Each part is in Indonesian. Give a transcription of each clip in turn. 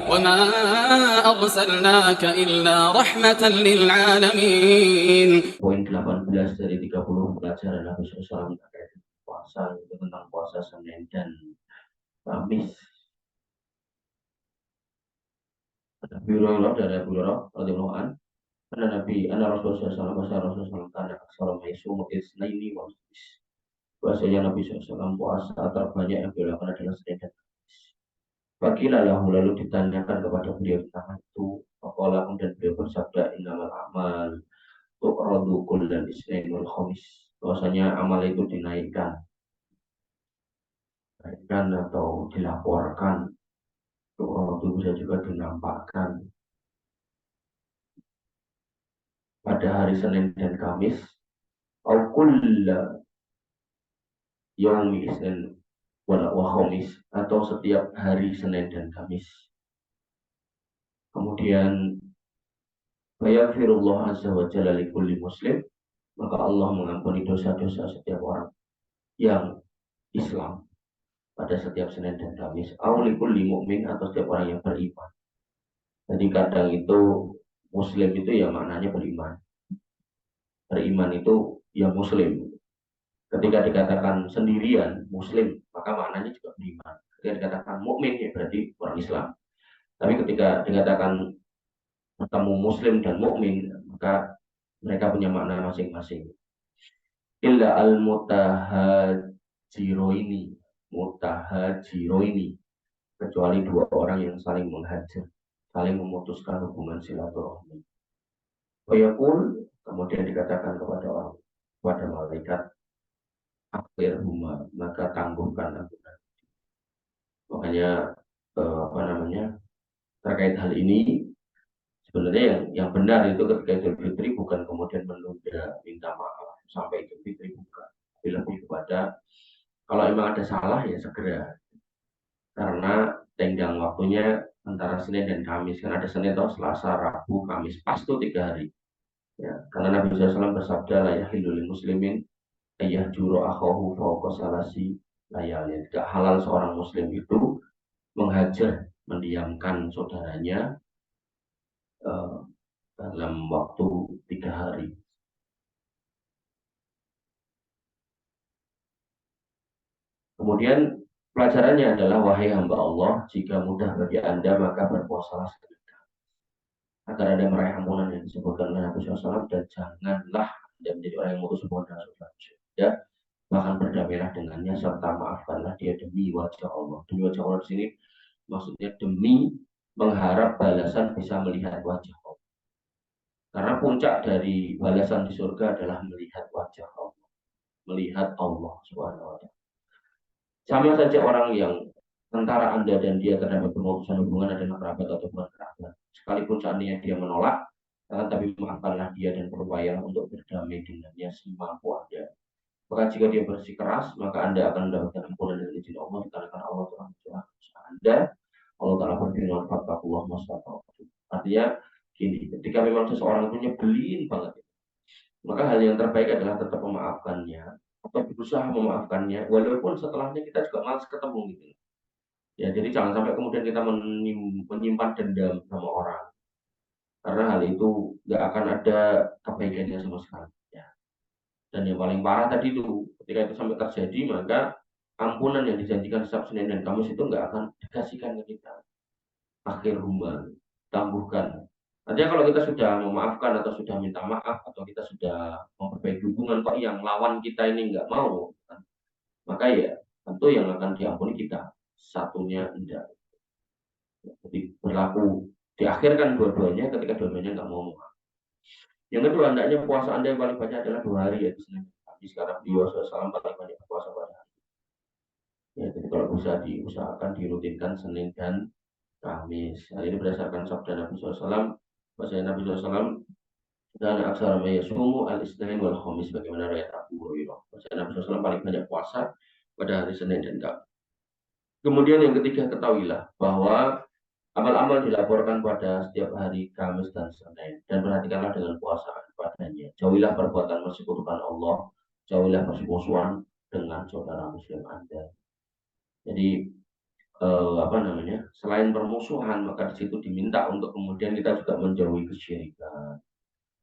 وما أرسلناك إلا رحمة للعالمين. Poin 18 dari 30 pelajaran Nabi SAW terkait puasa, itu tentang puasa Senin dan Kamis. Nabi Hurairah dari Abu Hurairah radhiyallahu anhu, Nabi Rasulullah SAW karena aksara maisumu isnaini wal khamis. Bahasanya Nabi SAW puasa terbanyak yang dilakukan adalah Senin dan Kamis. Bagilah lalu ditanyakan kepada beliau tentang itu. Faqala kemudian beliau bersabda, innamal a'mal tu'radu kullal isnain wal khamis. Bahwasanya amal itu dinaikkan atau dilaporkan, tu'radu bisa juga dinampakkan pada hari Senin dan Kamis. Au kulla yaumi isnin wa khamis, atau setiap hari Senin dan Kamis. Kemudian fayaghfirullah azza wa jalla li kulli muslim, maka Allah mengampuni dosa-dosa setiap orang yang Islam pada setiap Senin dan Kamis. Au li kulli mu'min, atau setiap orang yang beriman. Jadi kadang itu muslim itu ya maknanya beriman. Beriman itu ya muslim. Ketika dikatakan sendirian muslim, maka maknanya juga beriman. Ketika dikatakan mukmin, ya berarti orang Islam. Tapi ketika dikatakan bertemu muslim dan mukmin, maka mereka punya makna masing-masing. Illa al mutahajiroini, kecuali dua orang yang saling menghajar, saling memutuskan hubungan silaturahmi. Wayaqul, kemudian dikatakan kepada malaikat, akhir huma, maka tangguhkan aku. Makanya terkait hal ini, sebenarnya yang benar itu ketika Idul Fitri bukan kemudian menunda minta maaf sampai Idul Fitri, bukan. Tapi lebih kepada kalau memang ada salah ya segera, karena tenggang waktunya antara Senin dan Kamis, kan ada Senin atau Selasa, Rabu, Kamis, pas tuh 3 hari. Ya, karena Nabi SAW bersabda, la yahillu lil muslimin ayah juru akhahu fawqa salasi layalin. Tidak halal seorang muslim itu menghajar, mendiamkan saudaranya dalam waktu 3 hari. Kemudian pelajarannya adalah, wahai hamba Allah, jika mudah bagi Anda maka berpuasalah seketika, agar Anda meraih ampunan yang disebutkan oleh Nabi SAW, dan janganlah Anda menjadi orang yang memutus hubungan dengan saudara. Ya, bahkan berdamailah dengannya serta maafkanlah dia demi wajah Allah. Demi wajah Allah di sini maksudnya demi mengharap balasan bisa melihat wajah Allah. Karena puncak dari balasan di surga adalah melihat wajah Allah, melihat Allah Subhanahu wa ta'ala. Sama saja orang yang antara Anda dan dia terdapat pemutusan hubungan adalah kerabat atau bukan kerabat. Sekalipun seandainya dia menolak, tapi maafkanlah dia dan berupaya untuk berdamai dengannya semampu Anda. Maka jika dia bersikeras, maka Anda akan mendapatkan ampunan dari izin Allah, dikarenakan Allah telah mencela Anda. Allah Ta'ala berfirman, fattakullah mastata'tum. Artinya gini, ketika memang seseorang itu nyebelin banget, maka hal yang terbaik adalah tetap memaafkannya, atau berusaha memaafkannya, walaupun setelahnya kita juga malas ketemu gitu. Ya, jadi jangan sampai kemudian kita menyimpan dendam sama orang, karena hal itu nggak akan ada kebaikannya sama sekali. Ya. Dan yang paling parah tadi itu, ketika itu sampai terjadi, maka ampunan yang dijanjikan setiap Senin dan Kamis itu nggak akan dikasihkan ke kita. Akhir huma, tangguhkan. Artinya kalau kita sudah memaafkan atau sudah minta maaf atau kita sudah memperbaiki hubungan, kok yang lawan kita ini nggak mau, kan? Maka ya tentu yang akan diampuni kita, satunya enggak. Jadi berlaku diakhirkan dua-duanya ketika dua-duanya nggak mau maaf. Yang kedua, hendaknya puasa Anda yang paling banyak adalah 2 hari, yaitu Senin. Tapi sekarang beliau SAW paling banyak puasa pada hari. Ya, jadi kalau bisa diusahakan dirutinkan Senin dan Kamis. Hal ini berdasarkan sabda Nabi SAW. Bahasa Nabi SAW, dan aksara mayasumu al-isnain wal khamis, bagaimana riwayat Abu Hurairah. Bahasa Nabi SAW paling banyak puasa pada hari Senin dan Kamis. Kemudian yang ketiga, ketahuilah bahwa amal-amal dilaporkan pada setiap hari Kamis dan Senin, dan perhatikanlah dengan puasa padanya. Jauhilah perbuatan persekutukan Allah, jauhilah permusuhan dengan saudara muslim Anda. Jadi selain permusuhan, maka di situ diminta untuk kemudian kita juga menjauhi kesyirikan.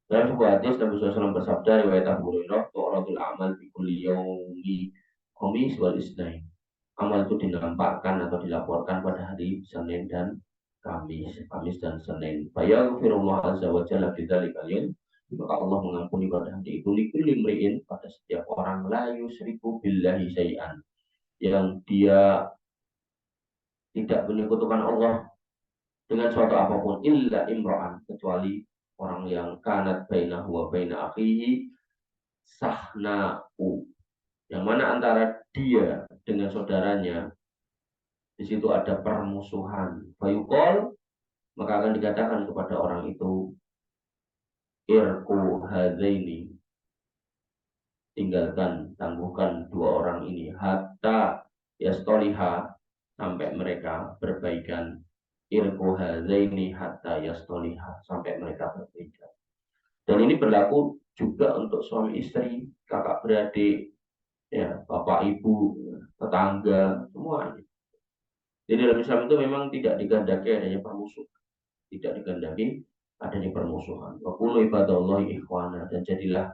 Dalam sebuah hadis Nabi SAW bersabda riwayat Abu Hurairah, "Tu'radul amal bi kulli yaumi khamis wal isnain." Amal itu dinampakkan atau dilaporkan pada hari Senin dan Kamis dan Senin. Fayaghfirullah azza wa jalla bidzalikal yaum. Maka Allah mengampuni pada hari itu likulli imri'in, pada setiap orang la yusyriku billahi syai'an, yang dia tidak menyekutukan Allah dengan suatu apapun, illa imra'an, kecuali orang yang kanat bainahu wa baina akhihi sahna'u, yang mana antara dia dengan saudaranya di situ ada permusuhan. Fayuqal, maka akan dikatakan kepada orang itu, irku hadaini, tinggalkan, tangguhkan dua orang ini, hatta yastoliha, sampai mereka berbaikan. Irku hadaini hatta yastoliha, sampai mereka berbaikan. Dan ini berlaku juga untuk suami istri, kakak beradik, ya, bapak ibu, tetangga, semuanya. Jadi dalam Islam itu memang tidak digandaki adanya permusuhan, tidak digandaki adanya permusuhan. Wa kunu ibadallahi ikhwana, dan jadilah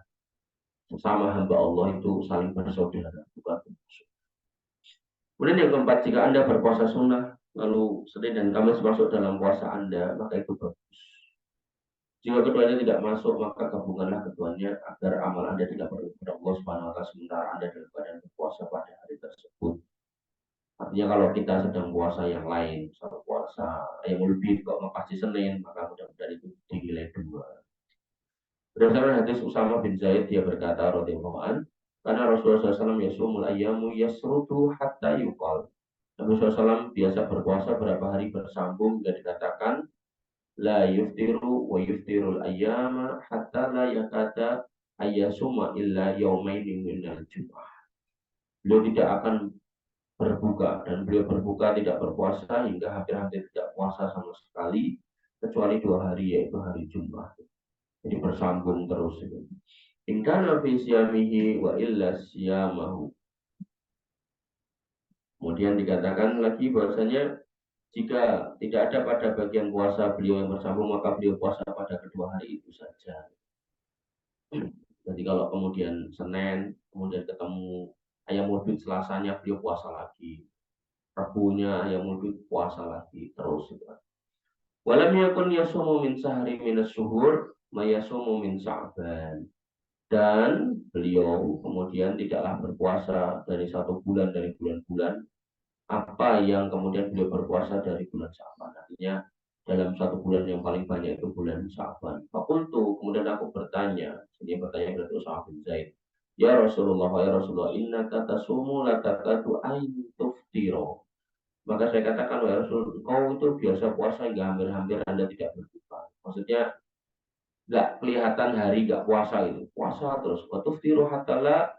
sesama hamba Allah itu saling bersaudara, bukan bermusuh. Kemudian yang keempat, jika Anda berpuasa sunnah, lalu Senin dan Kamis masuk dalam puasa Anda, maka itu bagus. Jika keduanya tidak masuk, maka gabunganlah keduanya agar amal Anda tidak perlu kepada Allah Subhanahu wa taala sementara Anda dalam keadaan berpuasa pada hari tersebut. Artinya kalau kita sedang puasa yang lain, misalnya puasa yang lebih kok pasti Senin, maka mudah-mudahan itu dinilai dua. Berdasarkan hadis Usama bin Zaid, dia berkata radhiyallahu an, karena Rasulullah SAW yasumul ayyamu yasrudu hatta yuqal. Nabi SAW biasa berpuasa berapa hari bersambung hingga dikatakan la yuftiru wa yuftirul ayyama hatta la yakada ayyasuma illa yaumaini minal jum'ah. Beliau tidak akan berbuka, dan beliau berbuka tidak berpuasa hingga hampir-hampir tidak puasa sama sekali kecuali 2 hari, yaitu hari Jumat. Jadi bersambung terus. In kana fi siyamihi wa illa siyamahu. Kemudian dikatakan lagi bahwasanya jika tidak ada pada bagian puasa beliau yang bersambung, maka beliau puasa pada kedua hari itu saja. Jadi kalau kemudian Senin, kemudian ketemu ayam wudhu, Selasanya beliau puasa lagi, Rabunya ayam wudhu puasa lagi, terus. Walam yakun yasumu min sahri minas syuhur mayasumu min Sa'ban. Dan beliau kemudian tidaklah berpuasa dari satu bulan dari bulan-bulan apa yang kemudian beliau berpuasa dari bulan Sya'ban. Artinya dalam satu bulan yang paling banyak itu bulan Sya'ban. Fakultu, kemudian aku bertanya, ini bertanya kepada Usama bin Zaid, ya Rasulullah, inna tatasumu la takadu ain tuftiro. Maka saya katakan, wahai Rasul, kau itu biasa puasa hingga hampir-hampir Anda tidak berbuka. Maksudnya nggak kelihatan hari nggak puasa itu, puasa terus. Wa tuftiru hatta la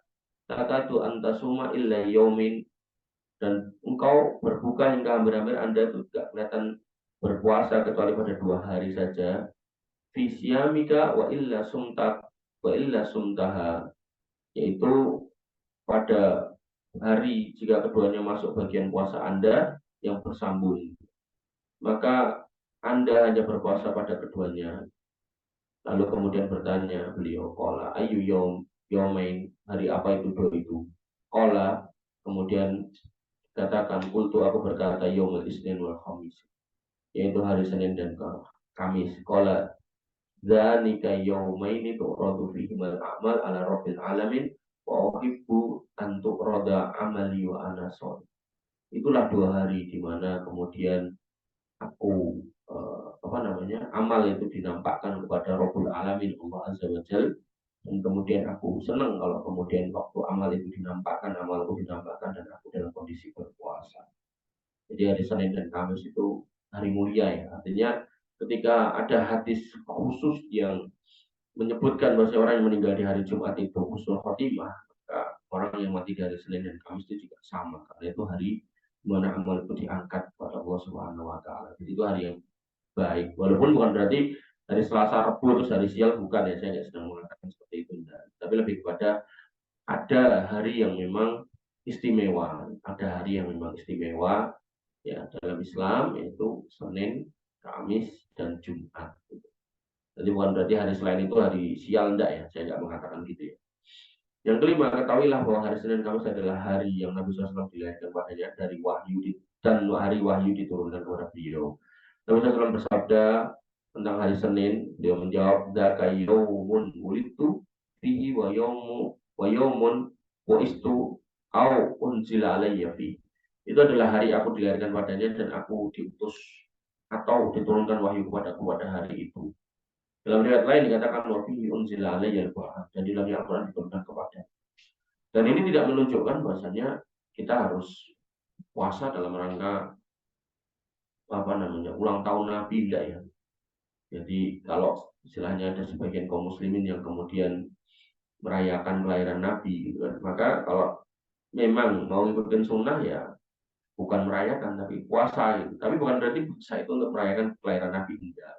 takadu antasuma illa yaumin, dan engkau berbuka hingga hampir-hampir Anda itu tidak kelihatan berpuasa kecuali pada 2 hari saja. Fisyamika wa illa sumtak wa illa sumtaha, yaitu pada hari jika keduanya masuk bagian puasa Anda yang bersambung, maka Anda hanya berpuasa pada keduanya. Lalu kemudian bertanya beliau, qala ayu yaumain, hari apa itu dua itu? Qala, kemudian katakan, kultu, aku berkata, yaumul isnin wal khamis, yaitu hari Senin dan Kamis. Qala dzalika yaumaini tu'radu fihimal a'mal ala rabbil alamin wa uhibbu an tu'rada amali wa ana shawim. Itulah 2 hari di mana kemudian aku amal itu dinampakkan kepada Rabbul Alamin, Allah Azza wa Jal, dan kemudian aku senang kalau kemudian waktu amal itu dinampakkan, amalku dinampakkan dan aku dalam kondisi berpuasa. Jadi hari Senin dan Kamis itu hari mulia ya. Artinya ketika ada hadis khusus yang menyebutkan bahwa orang yang meninggal di hari Jumat itu husnul khotimah, maka orang yang mati di hari Senin dan Kamis itu juga sama, karena itu hari di mana amal itu diangkat kepada Allah Subhanahu wa taala. Jadi itu hari yang baik. Walaupun bukan berarti hari Selasa, Rabu terus hari sial, bukan ya, saya tidak sedang mengatakan seperti itu. Tapi lebih kepada ada hari yang memang istimewa, ada hari yang memang istimewa Ya, dalam Islam itu Senin, Kamis, dan Jumat. Jadi bukan berarti hari selain itu hari sial, enggak ya, saya enggak mengatakan gitu ya. Yang kelima, ketahuilah bahwa hari Senin Kamis adalah hari yang Nabi SAW dilahirkan padanya dari dan hari wahyu diturunkan kepada beliau. Nabi SAW bersabda tentang hari Senin, beliau menjawab, "Dzaka yaumun wulidtu fihi wa yaumun wa istu au unzila alayya fi." Itu adalah hari aku dilahirkan padanya dan aku diutus atau diturunkan wahyu kepadaku pada hari itu. Dalam riwayat lain dikatakan wa fihi unzila alayya al-Qur'an, dan di dalamnya Al-Qur'an diturunkan kepada. Dan ini tidak menunjukkan bahwasanya kita harus puasa dalam rangka ulang tahun Nabi, enggak ya. Jadi kalau istilahnya ada sebagian kaum muslimin yang kemudian merayakan kelahiran Nabi gitu kan, maka kalau memang mau ikutin sunnah ya bukan merayakan tapi puasa gitu. Tapi bukan berarti puasa itu untuk merayakan kelahiran Nabi, enggak.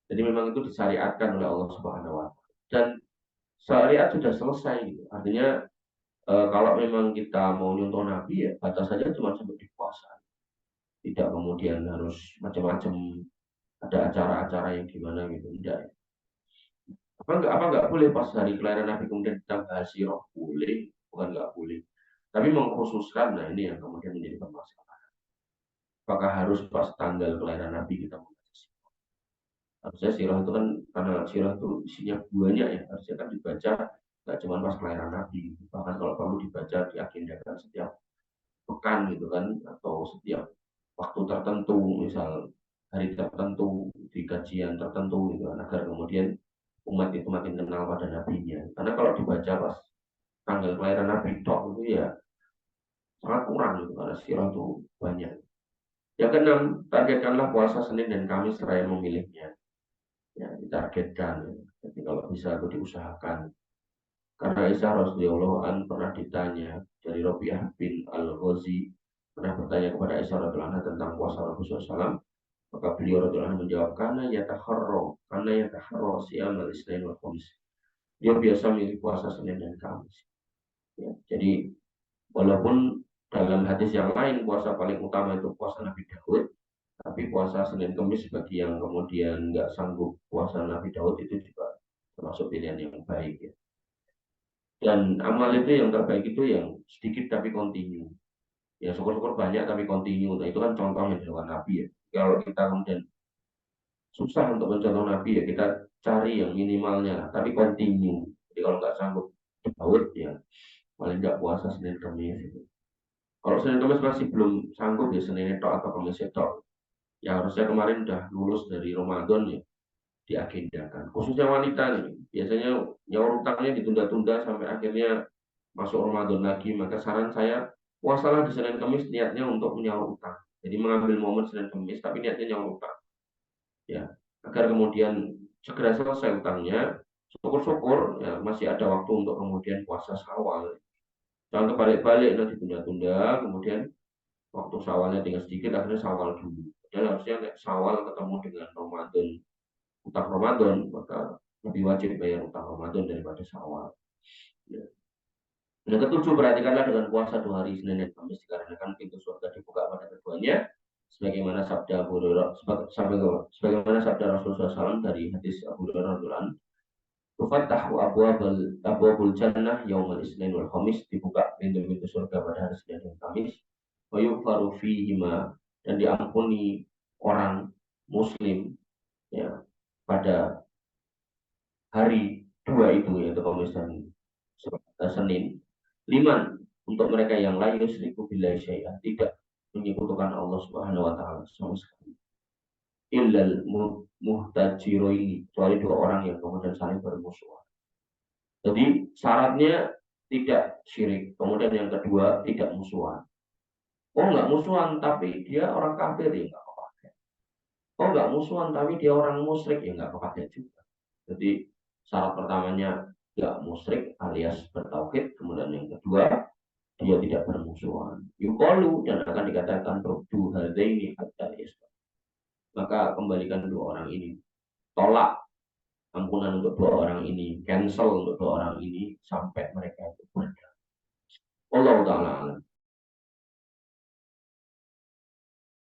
Jadi memang itu disyariatkan oleh Allah Subhanahu wa taala. Dan syariat sudah selesai gitu. Artinya kalau memang kita mau nyontoh Nabi ya batas saja cuma sampai di puasa. Tidak kemudian harus macam-macam, ada acara-acara yang gimana gitu, tidak. Apa enggak boleh pas hari kelahiran Nabi kemudian kita bahas sirah? Boleh, bukan enggak boleh. Tapi mengkhususkan, nah ini yang kemudian menjadi permasalahan. Apakah harus pas tanggal kelahiran Nabi kita membaca sirah? Harusnya sirah itu kan, karena sirah itu isinya banyak ya, harusnya kan dibaca nggak cuma pas kelahiran Nabi, bahkan kalau perlu dibaca diagendakan setiap pekan gitu kan, atau setiap waktu tertentu, misal hari tertentu di kajian tertentu gitu kan, agar kemudian umat itu makin kenal pada nabinya. Karena kalau dibaca pas tanggal kelahiran Nabi tok itu ya sangat kurang gitu, karena sirah itu banyak. Yang keenam, targetkanlah puasa Senin dan Kamis seraya memilihnya. Ya, ditargetkan. Ya. Jadi kalau bisa itu diusahakan. Karena Aisyah radhiyallahu an pernah ditanya dari Rabi'ah bin Al-Ghazi, pernah bertanya kepada Aisyah radhiyallahu anha tentang puasa Rasulullah SAW. Maka beliau radhiyallahu anhu menjawab, karena yataharro siamal isnin wal khamis. Dia biasa milih puasa Senin dan Kamis. Ya, jadi walaupun dalam hadis yang lain puasa paling utama itu puasa Nabi Daud, tapi puasa Senin Kamis bagi yang kemudian nggak sanggup puasa Nabi Daud itu juga termasuk pilihan yang baik ya. Dan amal itu yang terbaik itu yang sedikit tapi kontinu. Ya syukur-syukur banyak tapi kontinu. Nah itu kan contoh yang dilakukan Nabi ya. Kalau kita kemudian susah untuk mencontoh Nabi ya kita cari yang minimalnya, tapi kontinu. Jadi kalau nggak sanggup Daud ya paling nggak puasa Senin Kamis itu. Kalau Senin Kamis masih belum sanggup ya Senin tok atau Kamis tok. Ya harusnya kemarin udah lulus dari Ramadan ya diagendakan. Khususnya wanita nih, biasanya nyaur utangnya ditunda-tunda sampai akhirnya masuk Ramadan lagi. Maka saran saya puasalah di Senin Kamis niatnya untuk menyaur utang. Jadi mengambil momen Senin Kamis tapi niatnya nyaur utang. Ya, agar kemudian segera selesai utangnya. Syukur-syukur ya masih ada waktu untuk kemudian puasa Syawal. Jangan kebalik-balik nanti tunda-tunda, kemudian waktu Syawalnya tinggal sedikit akhirnya Syawal dulu. Dan harusnya Syawal ketemu dengan Ramadan, utang Ramadan, maka lebih wajib bayar utang Ramadan daripada Syawal. Ya. Yang ketujuh, perhatikanlah dengan puasa 2 hari Senin dan Kamis dikarenakan pintu surga dibuka pada keduanya, sebagaimana sabda Abu Hurairah, sebagaimana sabda Rasulullah SAW dari hadis Abu Hurairah radhiyallahu anhu, "Tufattahu abwabul jannah yaumal isnin wal khamis," dibuka pintu-pintu surga pada hari Senin dan Kamis, wa yughfaru fihima, dan diampuni orang muslim ya pada hari dua itu, yaitu Kamis dan Senin. Liman, untuk mereka yang lain yusriku billahi syai'an, tidak menyekutukan Allah Subhanahu wa taala sama sekali. Illal muhtajiroini, kecuali 2 orang yang kemudian saling bermusuhan. Jadi syaratnya tidak syirik. Kemudian yang kedua tidak musuhan. Oh enggak musuhan tapi dia orang kafir ya enggak apa-apa. Oh enggak musuhan tapi dia orang musyrik ya enggak apa-apa juga. Jadi syarat pertamanya enggak musyrik alias bertauhid. Kemudian yang kedua dia tidak bermusuhan. Yuqalu, dan akan dikatakan ruddu hadaini hatta yasbah. Maka kembalikan 2 orang ini. Tolak ampunan untuk 2 orang ini, cancel untuk 2 orang ini sampai mereka itu berdamai. Allah Ta'ala